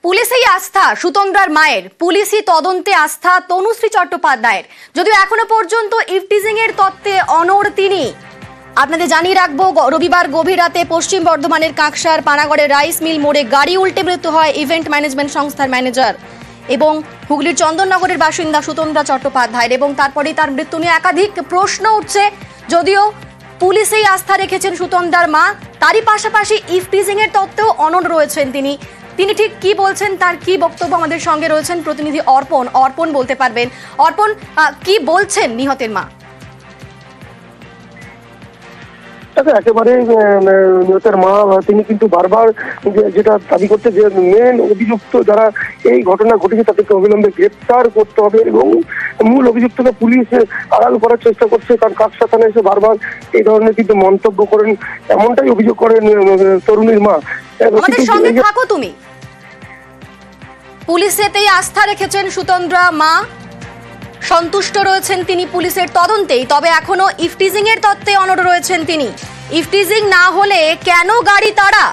পুলিশেই আস্থা সুতন্দ্রার মায়ের, পুলিশি তদন্তে আস্থা তনুশ্রী চট্টোপাধ্যায়ের। যদিও এখনো পর্যন্ত ইভটিজিং এর তত্ত্বে অনড় তিনি। আপনাদের জানিয়ে রাখবো, রবিবার গভীর রাতে পশ্চিম বর্ধমানের কাঁকসার পানাগড়ের রাইস মিল মোড়ে গাড়ি উল্টে মৃত্যু হয় ইভেন্ট ম্যানেজমেন্ট সংস্থার ম্যানেজার এবং হুগলির চন্দননগরের বাসিন্দা সুতন্দ্রা চট্টোপাধ্যায়ের। এবং তারপরেই তার মৃত্যু নিয়ে একাধিক প্রশ্ন উঠছে। যদিও পুলিশেই আস্থা রেখেছেন সুতন্দ্রার মা, তারই পাশাপাশি ইভটিজিং এর তত্ত্বেও অনড় রয়েছেন তিনি। ঠিক কি বলছেন, তার কি বক্তব্য, আমাদের সঙ্গে রয়েছেন প্রতিনিধি অর্পণ বলতে পারবেন। অর্পণ, কি বলছেন নিহতের মা? একেবারে নিহতের মা তিনি কিন্তু বারবার যেটা দাবি করতে, যে মেন অভিযুক্ত যারা এই ঘটনা ঘটেছে তাদেরকে অবিলম্বে গ্রেপ্তার করতে হবে এবং মূল অভিযুক্তকে পুলিশ আড়াল করার চেষ্টা করছে। কারণ কাকসা থানায় এসে বারবার এই ধরনের কিন্তু মন্তব্য করেন, এমনটাই অভিযোগ করেন তরুণীর মা। আমাদের সঙ্গে থাকো তুমি। পুলিশেতেই আস্থা রেখেছেন সুতন্দ্রা মা, সন্তুষ্ট রয়েছেন তিনি পুলিশের তদন্তেই। তবে এখনো ইভটিজিং এর তত্ত্বে অনড় রয়েছেন তিনি। ইভটিজিং না হলে কেন গাড়ি তাড়া,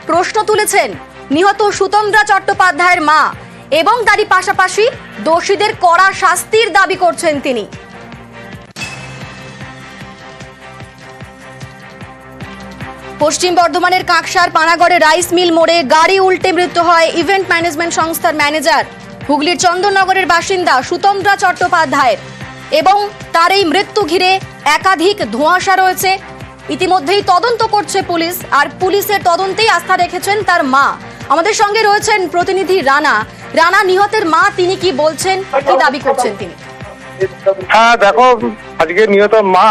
প্রশ্ন তুলেছেন নিহত সুতন্দ্রা চট্টোপাধ্যায়ের মা এবং তারই পাশাপাশি দোষীদের কড়া শাস্তির দাবি করছেন তিনি। পশ্চিম বর্ধমানের কাঁকসার পানাগড়ে রাইস মিল মোড়ে গাড়ি উল্টে মৃত্যু হয় ইভেন্ট ম্যানেজমেন্ট সংস্থার ম্যানেজার হুগলির চন্দননগরের বাসিন্দা সুতন্দ্রা চট্টোপাধ্যায়ের এবং তার এই মৃত্যু ঘিরে একাধিক ধোঁয়াশা রয়েছে। ইতিমধ্যেই তদন্ত করছে পুলিশ, আর পুলিশের তদন্তেই আস্থা রেখেছেন তার মা। আমাদের সঙ্গে রয়েছেন প্রতিনিধি রানা। নিহতের মা তিনি কি বলছেন, কি দাবি করছেন তিনি? হ্যাঁ দেখো, আজকে নিহত মা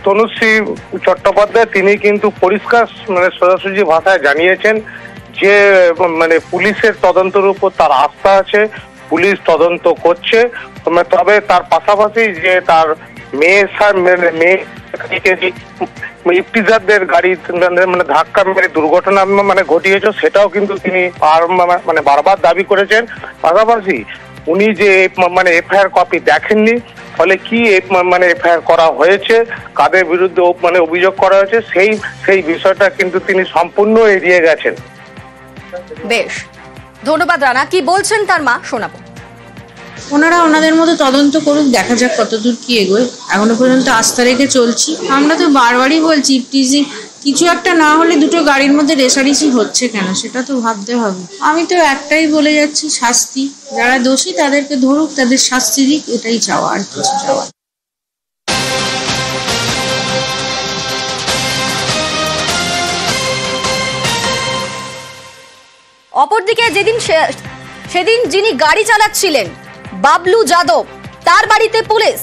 তনুশ্রী চট্টোপাধ্যায় তিনি কিন্তু পরিষ্কার সোজাসুজি ভাষায় জানিয়েছেন যে পুলিশের তদন্তের উপর তার আস্থা আছে, পুলিশ তদন্ত করছে। তবে তার পাশাপাশি যে তার মেয়ে ইফতিজারদের গাড়ি ধাক্কা মেরে দুর্ঘটনা ঘটিয়েছে, সেটাও কিন্তু তিনি বারবার দাবি করেছেন। পাশাপাশি উনি যে এফআইআর কপি দেখেননি, ফলে কি এফআইআর করা হয়েছে, কাদের বিরুদ্ধে অভিযোগ করা হয়েছে, সেই বিষয়টা কিন্তু তিনি সম্পূর্ণ এড়িয়ে গেছেন। বেশ, ধন্যবাদ রানা। কি বলছেন তার মা শোনাবো। ওনারা ওনাদের মতো তদন্ত করুক, দেখা যাক কতদূর কি এগোয়। এখনো পর্যন্ত আস্থা রেখে চলছি। আমরা তো বারবারই বলছি, ইভটিজিং কিছু একটা না হলে দুটো গাড়ির মধ্যে রেষারেষি হচ্ছে কেন, সেটা তো ভাবতে হবে। আমি তো একটাই বলে যাচ্ছি, শাস্তি। যারা দোষী তাদেরকে ধরুক, তাদের শাস্তি দিক, এটাই চাওয়া, আর কিছু চাওয়া। অপরদিকে সেদিন যিনি গাড়ি চালাচ্ছিলেন বাবলু যাদব, তার বাড়িতে পুলিশ।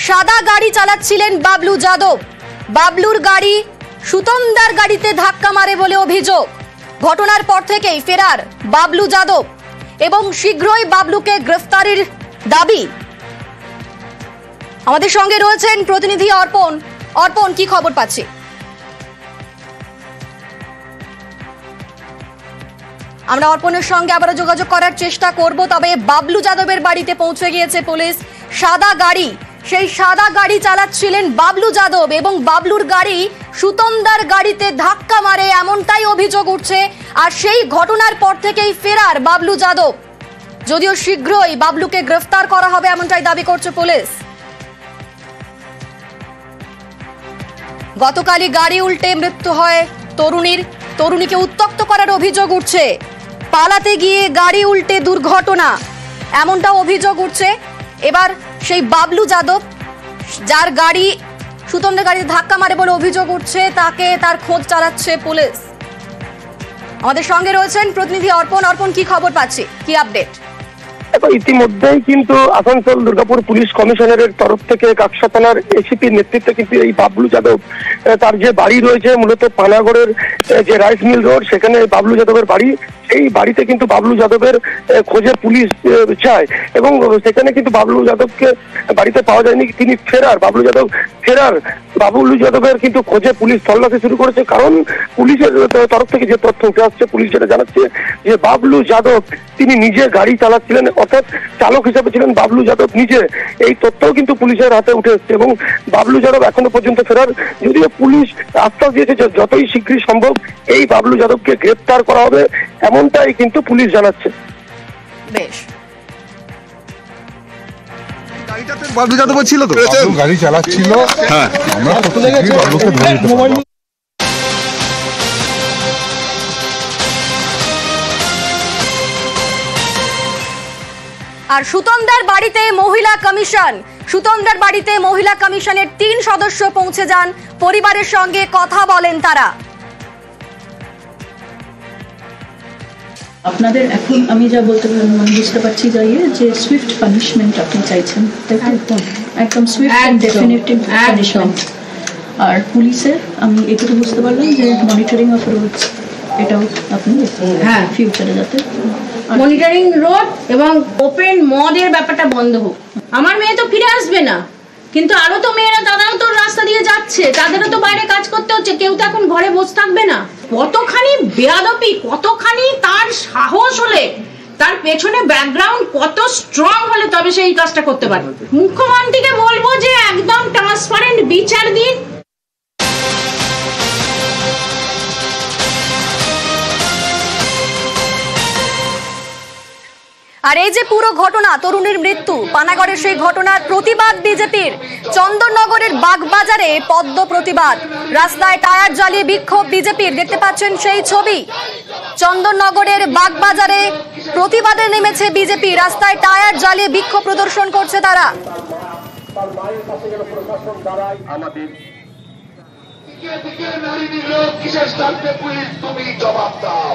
সাদা গাড়ি চালাচ্ছিলেন বাবলু যাদব। বাবলুর গাড়ি সুতন্দ্রার গাড়িতে ধাক্কা মারে বলে অভিযোগ। ঘটনার পর থেকেই ফেরার বাবলু যাদব এবং শীঘ্রই বাবলুকে গ্রেফতারের দাবি। আমাদের সঙ্গে রয়েছেন প্রতিনিধি অর্পণ, কি খবর পাচ্ছি? আমরা অর্পণের সঙ্গে আবারও যোগাযোগ করার চেষ্টা করব। তবে বাবলু যাদবের বাড়িতে পৌঁছে গিয়েছে পুলিশ। সাদা গাড়ি, সেই সাদা গাড়ি চালাচ্ছিলেন বাবলু যাদব এবং বাবলুর গাড়ি সুতন্দ্রার গাড়িতে ধাক্কা মারে, এমনটাই অভিযোগ উঠছে। আর সেই ঘটনার পর থেকেই ফেরার বাবলু যাদব। যদিও শীঘ্রই বাবলুকে গ্রেফতার করা হবে, এমনটাই দাবি করছে পুলিশ। গতকালই গাড়ি উল্টে মৃত্যু হয় তরুণীকে উত্ত্যক্ত করার অভিযোগ উঠছে। পালাতে গিয়ে গাড়ি উল্টে দুর্ঘটনা, এমনটা অভিযোগ উঠছে। এবার সেই বাবলু যাদব, যার গাড়ি সুতন্দ্রার গাড়িতে ধাক্কা মারে বলে অভিযোগ উঠছে, তার খোঁজ চালাচ্ছে পুলিশ। আমাদের সঙ্গে রয়েছেন প্রতিনিধি অর্পণ, কি খবর পাচ্ছি, কি আপডেট? ইতিমধ্যেই কিন্তু আসানসোল দুর্গাপুর পুলিশ কমিশনারের তরফ থেকে কাকসা থানার এসিপির নেতৃত্বে কিন্তু এই বাবলু যাদব, তার যে বাড়ি রয়েছে মূলত পানাগড়ের যে রাইস মিল রোড, সেখানে বাবলু যাদবের বাড়ি। এই বাড়িতে কিন্তু বাবলু যাদবের খোঁজে পুলিশ চায় এবং সেখানে কিন্তু বাবলু যাদবকে বাড়িতে পাওয়া যায়নি। তিনি বাবলু যাদবের কিন্তু খোঁজে পুলিশ তল্লাশি শুরু করেছে। কারণ পুলিশের তরফ থেকে যে তথ্য উঠে আসছে, পুলিশ যেটা জানাচ্ছে যে বাবলু যাদব তিনি নিজে গাড়ি চালাচ্ছিলেন, অর্থাৎ চালক হিসেবে ছিলেন বাবলু যাদব নিজে। এই তথ্যও কিন্তু পুলিশের হাতে উঠে এসছে এবং বাবলু যাদব এখনো পর্যন্ত ফেরার। যদিও পুলিশ আশ্বাস দিয়েছে যে যতই শীঘ্রই সম্ভব এই বাবলু যাদবকে গ্রেপ্তার করা হবে, এমন এমনটাই কিন্তু পুলিশ জানাচ্ছে। বেশ, গাড়িটাতে বাবলু যাদব ছিল তো, গাড়ি চালাচ্ছিল। হ্যাঁ, আমরা বাবলুকে ধরে দিতে পারবো। আর সুতন্দার বাড়িতে মহিলা কমিশন, সুতন্দার বাড়িতে মহিলা কমিশনের 3 সদস্য পৌঁছে যান, পরিবারের সঙ্গে কথা বলেন তারা। আপনাদের এখন আমি যা বলতে বুঝতে পারছি যে সুইফট পানিশমেন্ট আপনি চাইছেন, একদম সুইফট এন্ড ডেফিনিটিভ পানিশমেন্ট। আর পুলিশের আমি এটুকু বুঝতে পারলাম যে মনিটরিং অফ রোডস, এটাও আপনি হ্যাঁ ফিউচারে যাতে মনিটরিং রোড এবং ওপেন মদের ব্যাপারটা বন্ধ হোক। আমার মেয়ে তো ফিরে আসবে না, কিন্তু আরো তো মেয়েরা তারাও তো রাস্তা দিয়ে যাচ্ছে, তাদেরও তো বাইরে কাজ করতে হচ্ছে, কেউ তো এখন ঘরে বসে থাকবে না। কতখানি বেয়াদবি, কতখানি তার সাহস হলে, তার পেছনে ব্যাকগ্রাউন্ড কত স্ট্রং হলে তবে সে এই কাজটা করতে পারে। মুখ্যমন্ত্রীকে বলবো যে একদম ট্রান্সপারেন্ট বিচার দিন। আর এই যে পুরো ঘটনা, তরুণীর মৃত্যু, পানাগড়ের সেই ঘটনার প্রতিবাদ বিজেপির। চন্দননগরের বাগবাজারে পদ্ম প্রতিবাদ, রাস্তায় টায়ার জ্বালিয়ে বিক্ষোভ বিজেপির। দেখতে পাচ্ছেন সেই ছবি, চন্দননগরের বাগবাজারে প্রতিবাদে নেমেছে বিজেপি, রাস্তায় টায়ার জ্বালিয়ে বিক্ষোভ প্রদর্শন করছে তারা। কিসের স্বার্থে পুলিশ তুমি জবাব দাও।